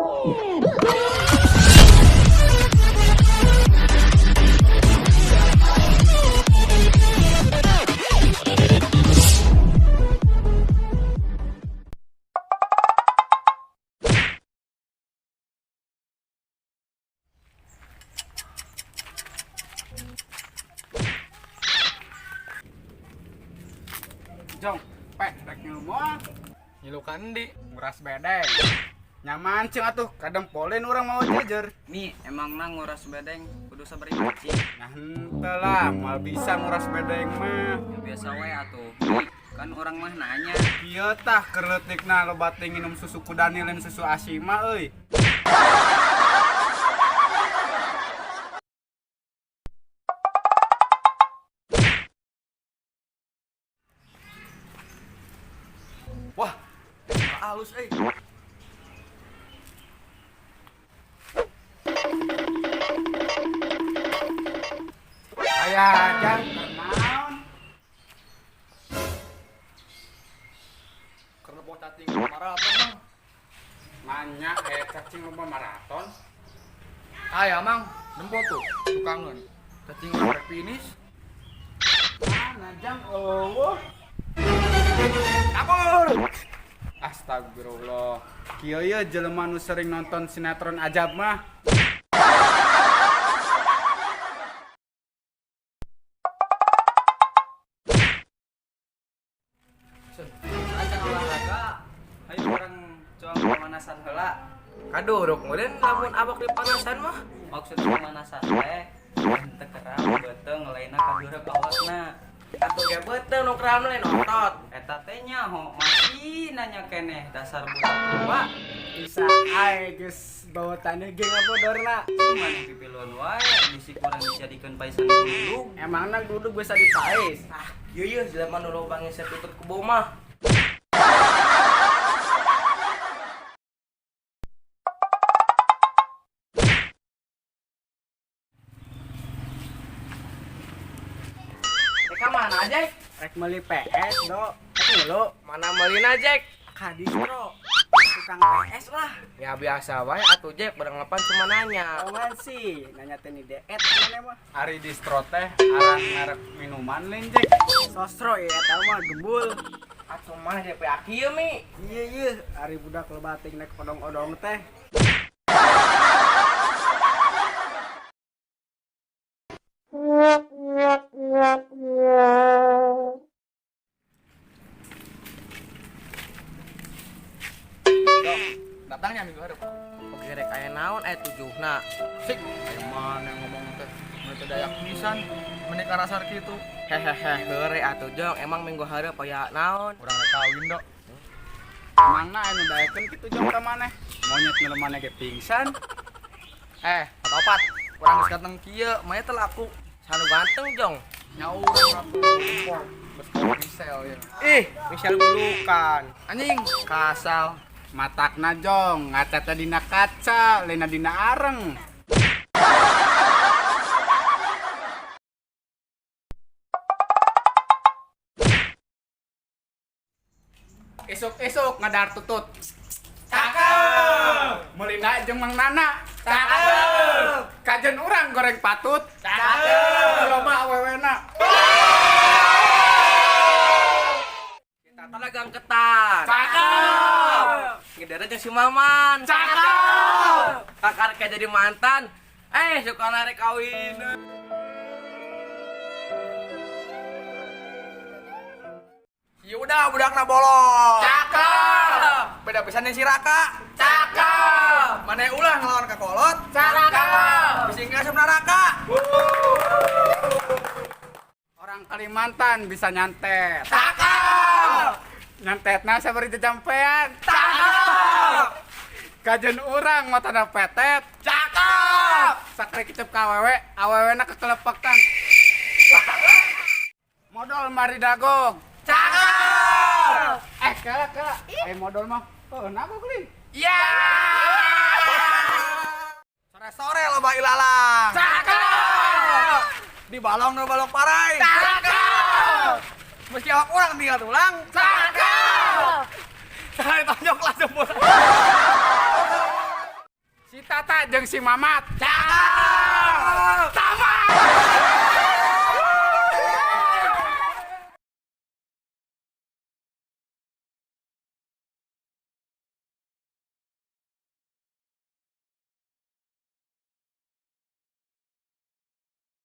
Jong, rek ngilmuan nyilukan di nguras bedeng nyaman cing atuh kadang polen orang mau jajar Mi, emang nang nguras bedeng kudu sabari cing. nah henteu lah mal bisa nguras bedeng mah Ya biasa we atuh. Mi, kan orang mah nanya. ieu tah keur leutikna loba teh nginum susu kudani lain susu asima euy. Wah, halus Aya jang naon? Karena bawa cacing maraton mang. Nanya aya cacing lomba maraton. Aya mang, nempo tuh tukangan. Cacing rek finish. Mana jang eueuh. Kabur. Astagfirullah. Kieu ye jelema nu sering nonton sinetron Ajab mah. Acan olahraga. Hayu orang coba pemanasan heula. Kaduruk kemudian lamun abok dipanasan mah Maksud pemanasan teh teu kerang beuteung lainna kaduruk awakna. atuh ge beuteung nu kram lain otot. Eta teh nyaho masih nanya keneh dasar budak tua. Bisa ae geus bawatannya ge ngabodorna. Cuman yang pipiluan wae bisi kurang dijadikeun paisan dulu. Emangna duduk bisa dipais. Ah, ieu jelema nu loba ngeset tutut kebo mah. Eka mana aja? Rek meuli PS do. Dulu Mana meulina Jack? ka distro. Tukang PS lah. Ya biasa wae atuh Jack, bareng lepan cuma nanya. Awan sih nanya teh ni deet mana mah. Ari distro teh aran merek minuman lain Jack. Sostro ya eta mah gembul. Atuh mah DP akieu Mi. Iya ari budak loba ting naik odong-odong teh. Datangnya minggu hareup. Oke rek aya naon aya 7na. Sik, aya mana yang ngomong teh. Mun teu dayak pisan, menikah rasar kitu. Hehehe, heure atuh Jong, emang minggu hareup aya naon? Urang rek kawin dok. Emangna anu daekeun kitu jong ka maneh. Monyet nu lemana ge pingsan. Opat. Urang geus ganteng kieu, maya teh laku. Sanu ganteng Jong. Nya urang atuh impor. Geus kawan Michelle ya. Ih, Michelle bulukan. Anjing, kasal. Matakna jong, ngaca dina kaca, lainna dina areng. Esok ngadar tutut. Cakep. Meulina jeung Mang Nana. Cakep. Kajen urang goreng patut. Cakep. Loba awewena. Kita talagang ketar. Cakep. Ngedere jeung si Maman. Cakep. Kakak kayak jadi mantan. Suka narik kawin. Ya udah, budakna bolong. Cakep. Beda pisan si Raka. Cakep. Mana ulah ngelawan ka kolot. Cakep. Bisa ngasep neraka. Orang Kalimantan bisa nyantet. Cakep. Nyantetna sabari jejampean. Cakep. Kajen urang matana petet. Cakep. Sakre kicep ka awewena kekelepekan. Modal mari dagog. Cakep. Kala. Modal mah. Oh, napa kuling? Ya. Sore-sore loba ilalang. Cakep. Di balong no balong parai. Cakep. Meski awak orang tinggal tulang. Cakep. Saya tonjok lah jemput. Tata jeung si Mamat. Cakep.